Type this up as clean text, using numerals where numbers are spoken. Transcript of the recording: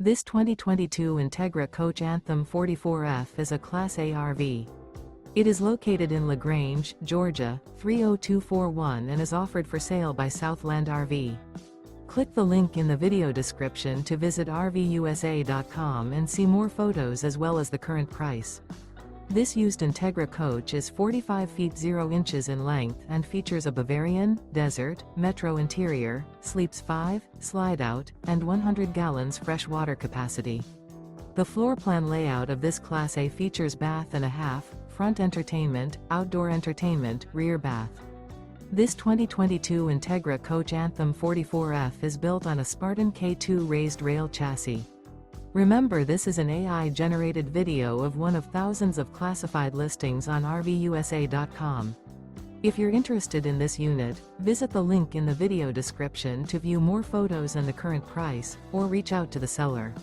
This 2022 Entegra Coach Anthem 44F is a Class A RV. It is located in LaGrange, Georgia, 30241 and is offered for sale by Southland RV. Click the link in the video description to visit RVUSA.com and see more photos as well as the current price. This used Entegra coach is 45 feet 0 inches in length and features a Bavarian, desert, metro interior, sleeps 5, slide-out, and 100 gallons fresh water capacity. The floor plan layout of this Class A features bath and a half, front entertainment, outdoor entertainment, rear bath. This 2022 Entegra Coach Anthem 44F is built on a Spartan K2 Raised Rail chassis. Remember, this is an AI-generated video of one of thousands of classified listings on RVUSA.com. If you're interested in this unit, visit the link in the video description to view more photos and the current price, or reach out to the seller.